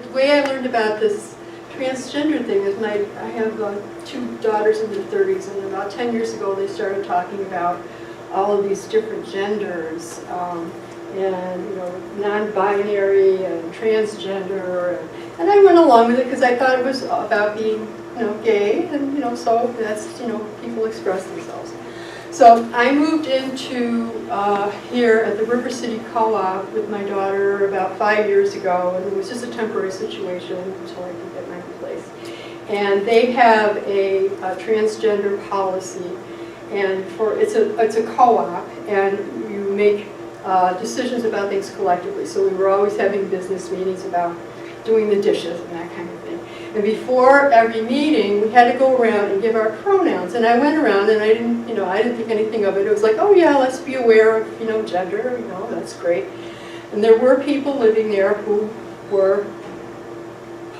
the way I learned about this transgender thing is I have 2 daughters in their 30s, and about 10 years ago they started talking about all of these different genders, and non-binary and transgender, and I went along with it because I thought it was about being gay, and so that's people express themselves. So I moved into here at the River City Co-op with my daughter about 5 years ago, and it was just a temporary situation until I could get my place. And they have a transgender policy, and it's a co-op, and you make decisions about things collectively. So we were always having business meetings about doing the dishes and that kind of thing. And before every meeting, we had to go around and give our pronouns. And I went around, and I didn't think anything of it. It was like, oh yeah, let's be aware of gender. That's great. And there were people living there who were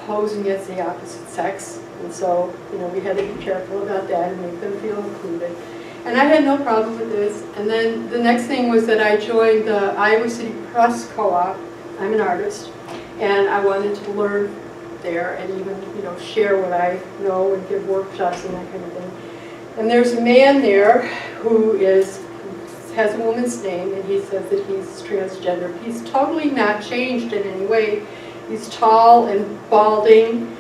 posing as the opposite sex, and so we had to be careful about that and make them feel included. And I had no problem with this. And then the next thing was that I joined the Iowa City Press Co-op. I'm an artist, and I wanted to learn there and even share what I know and give workshops and that kind of thing. And there's a man there who has a woman's name, and he says that he's transgender. He's totally not changed in any way. He's tall and balding,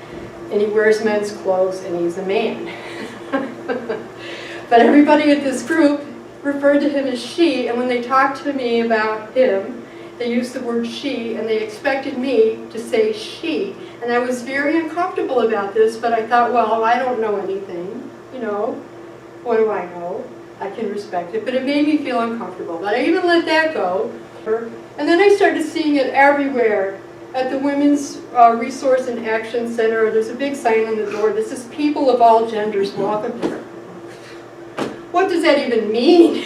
and he wears men's clothes, and he's a man. But everybody at this group referred to him as she, and when they talked to me about him, they used the word she, and they expected me to say she. And I was very uncomfortable about this, but I thought, well, I don't know anything, what do I know? I can respect it, but it made me feel uncomfortable. But I even let that go. And then I started seeing it everywhere. At the Women's Resource and Action Center, there's a big sign on the door that says, people of all genders welcome here. What does that even mean?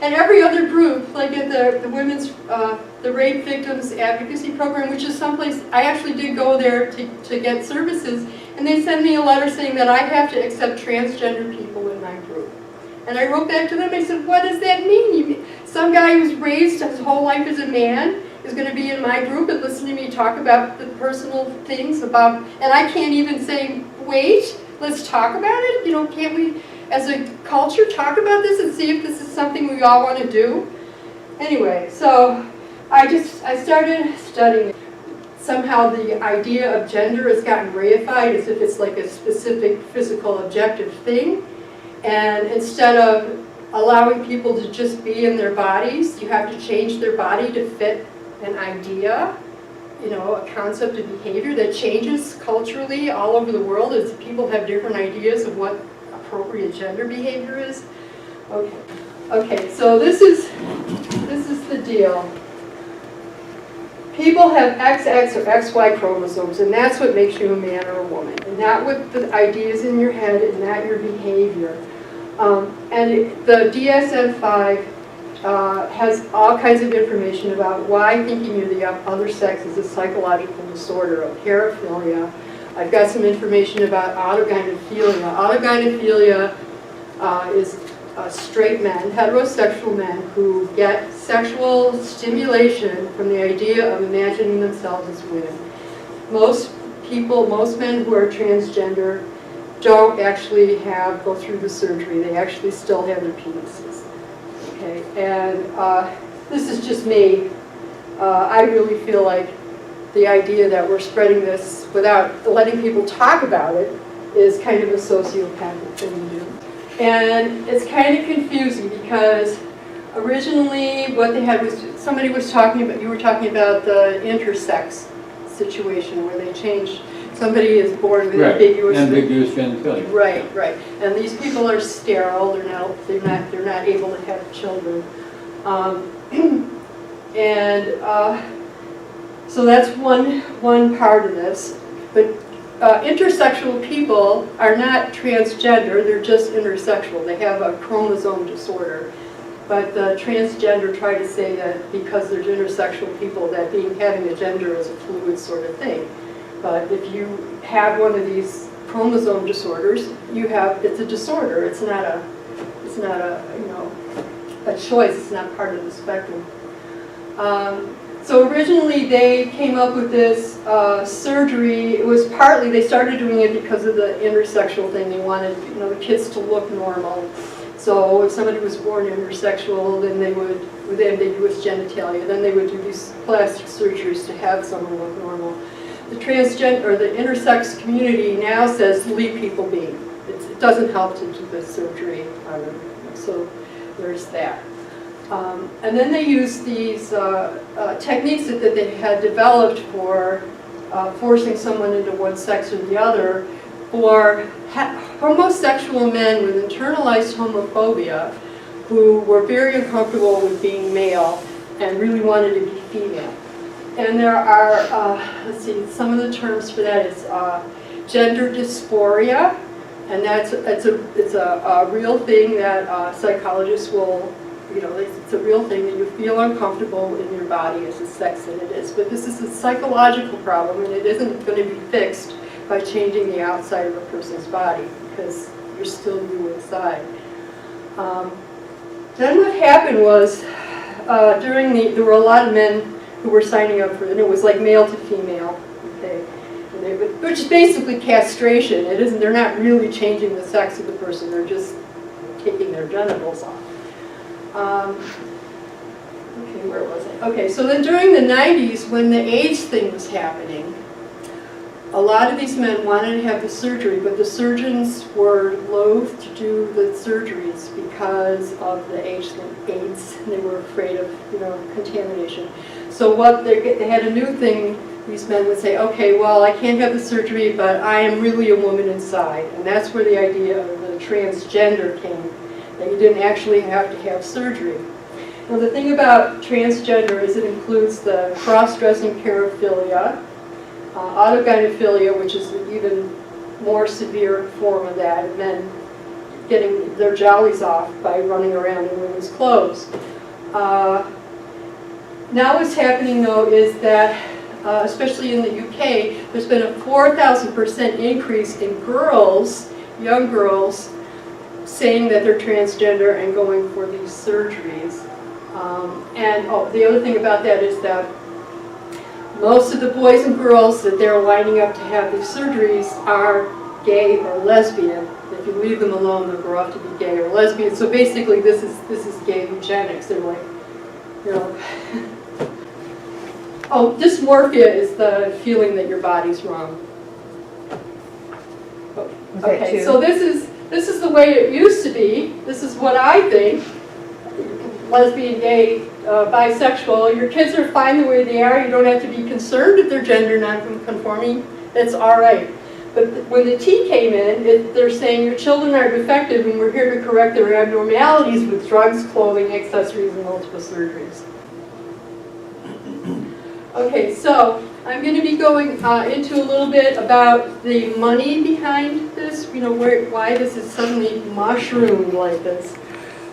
And every other group, like at the women's, the Rape Victims Advocacy Program, which is someplace, I actually did go there to get services, and they sent me a letter saying that I have to accept transgender people in my group. And I wrote back to them, I said, what does that mean? Some guy who's raised his whole life as a man is going to be in my group and listen to me talk about the personal things about, and I can't even say, wait, let's talk about it? Can't we, as a culture, talk about this and see if this is something we all want to do? Anyway, so I started studying. Somehow the idea of gender has gotten reified as if it's like a specific physical objective thing. And instead of allowing people to just be in their bodies, you have to change their body to fit an idea, a concept of behavior that changes culturally all over the world as people have different ideas of what appropriate gender behavior is. Okay, so this is the deal. People have XX or XY chromosomes, and that's what makes you a man or a woman, and not what the ideas in your head and not your behavior. And the DSM-5 has all kinds of information about why thinking you're the other sex is a psychological disorder of paraphilia. I've got some information about autogynephilia. Autogynephilia is straight men, heterosexual men, who get sexual stimulation from the idea of imagining themselves as women. Most men who are transgender don't actually go through the surgery. They actually still have their penises. Okay, and this is just me. I really feel like the idea that we're spreading this without letting people talk about it is kind of a sociopathic thing to do. And it's kind of confusing because originally what they had was, you were talking about the intersex situation where they changed, somebody is born with ambiguous genitalia. Right. And these people are sterile, they're not able to have children. So that's one part of this. But intersexual people are not transgender, they're just intersexual. They have a chromosome disorder. But the transgender try to say that because there's intersexual people, that having a gender is a fluid sort of thing. But if you have one of these chromosome disorders, it's a disorder. It's not a choice. It's not part of the spectrum. So originally they came up with this surgery. It was partly, they started doing it because of the intersexual thing. They wanted, you know, the kids to look normal. So if somebody was born intersexual, then they would, with ambiguous genitalia, then they would do these plastic surgeries to have someone look normal. The transgender, or the intersex community now says leave people be. It doesn't help to do the surgery on them. So there's that. And then they use these techniques that they had developed for forcing someone into one sex or the other for homosexual men with internalized homophobia who were very uncomfortable with being male and really wanted to be female. And there are, let's see, some of the terms for that is gender dysphoria, and it's a real thing that psychologists will, you know, it's a real thing that you feel uncomfortable in your body as a sex that it is. But this is a psychological problem, and it isn't going to be fixed by changing the outside of a person's body, because you're still you inside. Then what happened was, there were a lot of men who were signing up for it, and it was like male to female, okay? Which is basically castration. It isn't, they're not really changing the sex of the person, they're just taking their genitals off. Okay, where was I? Okay, so then during the 90s, when the AIDS thing was happening, a lot of these men wanted to have the surgery, but the surgeons were loath to do the surgeries because of the AIDS. They were afraid of, you know, contamination. So what they had a new thing. These men would say, okay, well, I can't have the surgery, but I am really a woman inside. And that's where the idea of the transgender came, that you didn't actually have to have surgery. Now, the thing about transgender is it includes the cross-dressing paraphilia, autogynephilia, which is an even more severe form of that, and men getting their jollies off by running around in women's clothes. Now what's happening, though, is that especially in the UK, there's been a 4,000% increase in girls, young girls, saying that they're transgender and going for these surgeries. The other thing about that is that most of the boys and girls that they're lining up to have these surgeries are gay or lesbian. If you leave them alone, they'll grow up to be gay or lesbian. So basically, this is gay eugenics. They're like, you know. Oh, dysmorphia is the feeling that your body's wrong. Okay, so this is the way it used to be. This is what I think. Lesbian, gay, bisexual. Your kids are fine the way they are. You don't have to be concerned if they're gender non-conforming. That's all right. But when the T came in, they're saying your children are defective and we're here to correct their abnormalities with drugs, clothing, accessories, and multiple surgeries. Okay, so I'm going to be going into a little bit about the money behind this, you know, why this is suddenly mushroomed like this.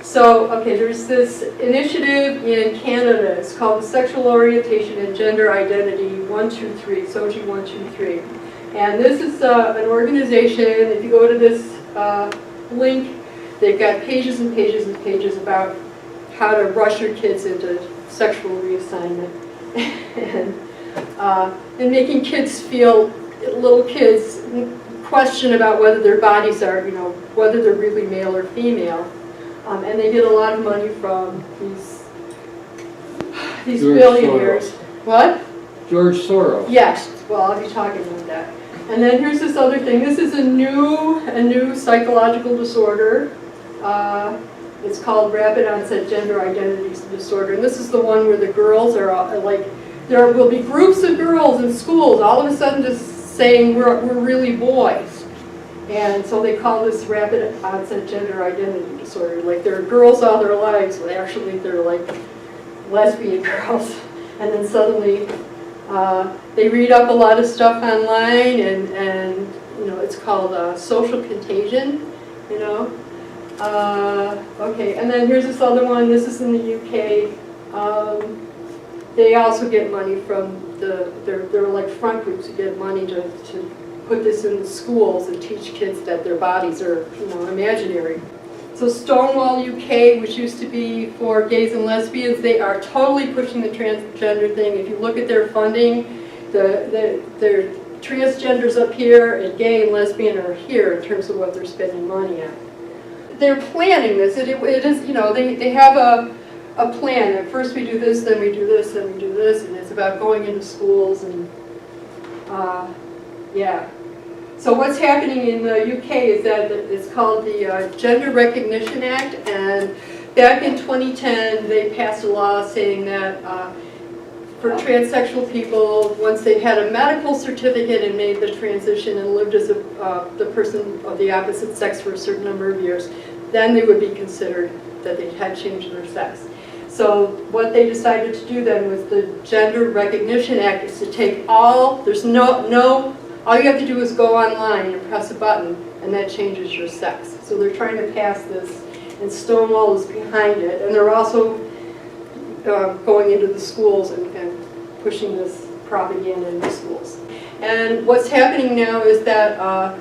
So, okay, there's this initiative in Canada. It's called the Sexual Orientation and Gender Identity 123, SOGI 123. And this is an organization. If you go to this link, they've got pages and pages and pages about how to rush your kids into sexual reassignment. And making kids feel, little kids, question about whether their bodies are, you know, whether they're really male or female. And they get a lot of money from these billionaires. Soros. What? George Soros. Yes. Well, I'll be talking about that. And then here's this other thing. This is a new psychological disorder. It's called rapid onset gender identity disorder. And this is the one where the girls are like, there will be groups of girls in schools all of a sudden just saying we're really boys. And so they call this rapid onset gender identity disorder. Like they're girls all their lives, but actually they're like lesbian girls. And then suddenly they read up a lot of stuff online, and you know, it's called social contagion, you know. Okay, and then here's this other one. This is in the UK. They also get money from they're like front groups who get money to put this in the schools and teach kids that their bodies are, you know, imaginary. So Stonewall UK, which used to be for gays and lesbians, they are totally pushing the transgender thing. If you look at their funding, their transgenders up here and gay and lesbian are here in terms of what they're spending money on. They're planning this. It is, you know, they have a plan. At first we do this, then we do this, then we do this, and it's about going into schools and, yeah. So what's happening in the UK is that it's called the Gender Recognition Act, and back in 2010 they passed a law saying that for transsexual people, once they had a medical certificate and made the transition and lived as the person of the opposite sex for a certain number of years, then they would be considered that they had changed their sex. So what they decided to do then was the Gender Recognition Act is to take all, all you have to do is go online and press a button and that changes your sex. So they're trying to pass this, and Stonewall is behind it, and they're also going into the schools and pushing this propaganda in the schools. And what's happening now is that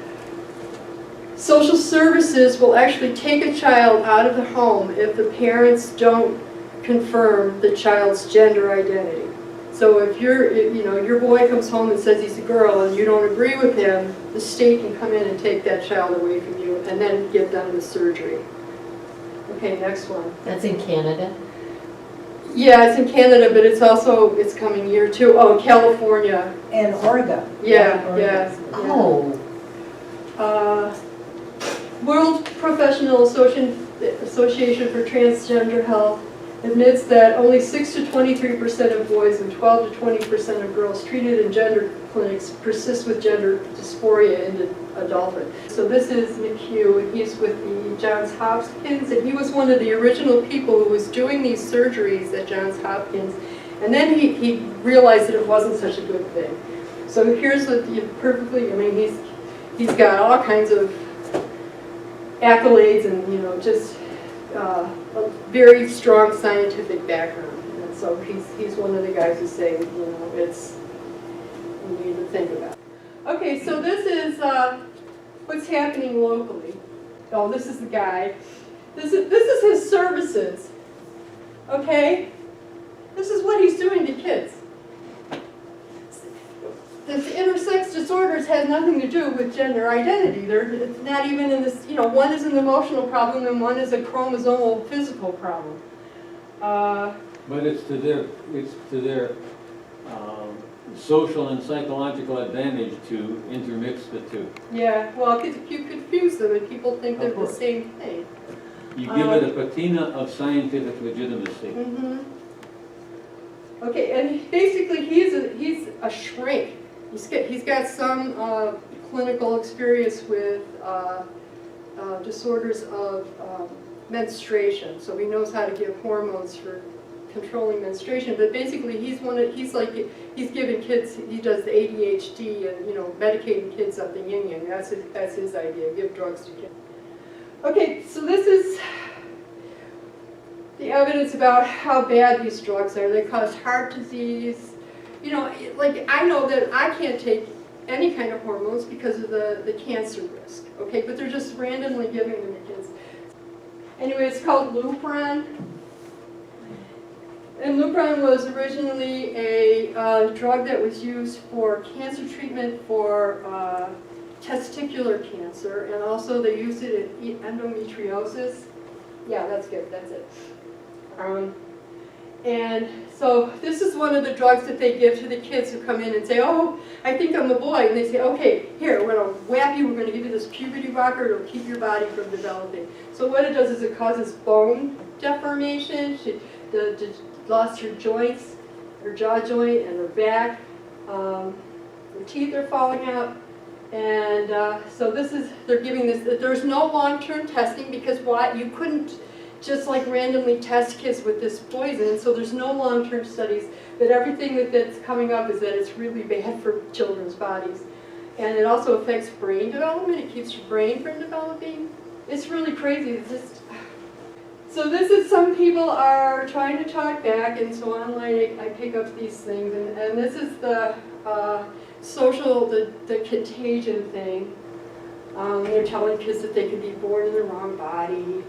social services will actually take a child out of the home if the parents don't confirm the child's gender identity. So if your boy comes home and says he's a girl and you don't agree with him, the state can come in and take that child away from you and then give them the surgery. Okay, next one. That's in Canada? Yeah, it's in Canada, but it's coming here too. Oh, California. And Oregon. Yeah. Oh. World Professional Association for Transgender Health admits that only 6 to 23% of boys and 12 to 20% of girls treated in gender clinics persist with gender dysphoria into adulthood. So this is McHugh, and he's with the Johns Hopkins, and he was one of the original people who was doing these surgeries at Johns Hopkins, and then he realized that it wasn't such a good thing. So here's what he's got all kinds of accolades and, just a very strong scientific background. And so he's one of the guys who's saying, we need to think about it. Okay, so this is what's happening locally. Oh, this is the guy. This is his services. Okay? This is what he's doing to kids. This intersex disorders has nothing to do with gender identity. It's not even in this, one is an emotional problem and one is a chromosomal physical problem. But it's to their social and psychological advantage to intermix the two. Yeah, well, you confuse them and people think they're the same thing. You give it a patina of scientific legitimacy. Mm-hmm. Okay, and basically he's a shrink. He's got some clinical experience with disorders of menstruation, so he knows how to give hormones for controlling menstruation. But basically, he's giving kids. He does the ADHD and medicating kids on the yin yang. That's his idea. Give drugs to kids. Okay, so this is the evidence about how bad these drugs are. They cause heart disease. I know that I can't take any kind of hormones because of the cancer risk, okay? But they're just randomly giving them to kids. Anyway, it's called Lupron. And Lupron was originally a drug that was used for cancer treatment for testicular cancer, and also they used it in endometriosis. Yeah, that's good, that's it. And so this is one of the drugs that they give to the kids who come in and say, oh, I think I'm a boy. And they say, okay, here, we're going to whap you. We're going to give you this puberty blocker. It'll keep your body from developing. So what it does is it causes bone deformation. She lost her joints, her jaw joint and her back. Her teeth are falling out. And so they're giving this. There's no long-term testing because why? You couldn't just randomly test kids with this poison, so there's no long-term studies, but everything that's coming up is that it's really bad for children's bodies. And it also affects brain development. It keeps your brain from developing. It's really crazy. So this is, some people are trying to talk back, and so online I pick up these things, and this is the the contagion thing. They're telling kids that they could be born in the wrong body.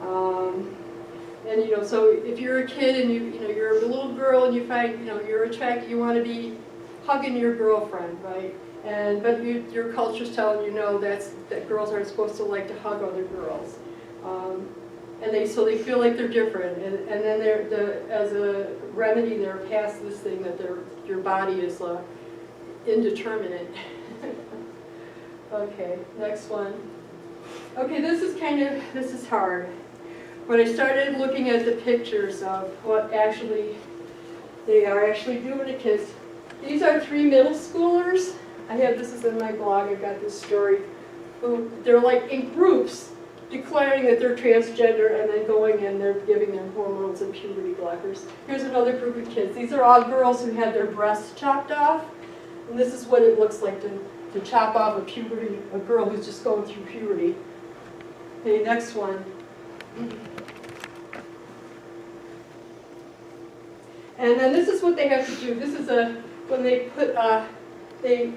And you know, so if you're a kid and you know you're a little girl and you find you're attracted, you want to be hugging your girlfriend, right? But your culture's telling you no, that girls aren't supposed to like to hug other girls, and so they feel like they're different, and then as a remedy they're past this thing that your body is indeterminate. Okay, next one. Okay, this is hard. When I started looking at the pictures of what they are actually doing to kids, these are 3 middle schoolers. This is in my blog, I've got this story. They're like in groups declaring that they're transgender and then going in, they're giving them hormones and puberty blockers. Here's another group of kids. These are all girls who had their breasts chopped off. And this is what it looks like to chop off a girl who's just going through puberty. Okay, next one. And then this is what they have to do. This is when they put, they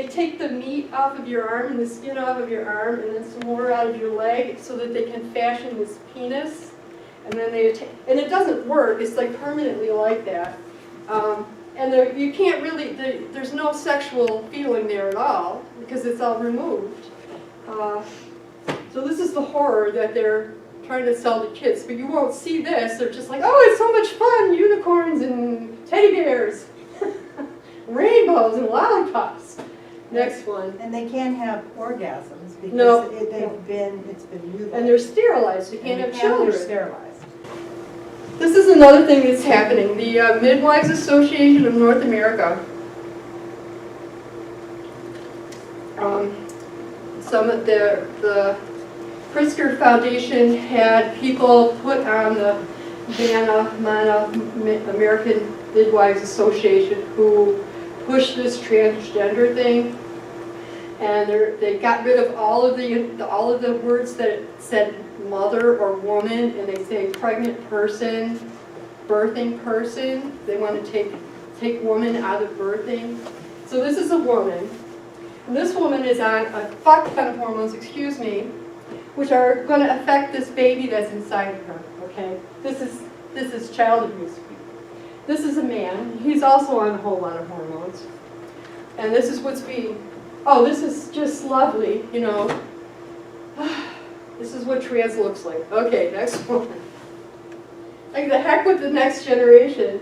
take the meat off of your arm and the skin off of your arm and then some more out of your leg so that they can fashion this penis. And then and it doesn't work, it's like permanently like that. And you can't really, there's no sexual feeling there at all because it's all removed. So this is the horror that they're trying to sell to kids, but you won't see this. They're just like, oh, it's so much fun, unicorns and teddy bears, rainbows and lollipops. Next one. And they can't have orgasms because No. it's been mutilated. And they're sterilized. You can't have children. They're sterilized. This is another thing that's happening. The Midwives Association of North America, some of the Pritzker Foundation had people put on the MANA, American Midwives Association, who pushed this transgender thing, and they got rid of all of the words that said mother or woman, and they say pregnant person, birthing person. They want to take woman out of birthing. So this is a woman, and this woman is on a fuck ton of hormones, excuse me, which are going to affect this baby that's inside of her. Okay, this is child abuse. This is a man. He's also on a whole lot of hormones, and this is what's being. Oh, this is just lovely, you know. This is what trans looks like. Okay, next one. Like the heck with the next generation.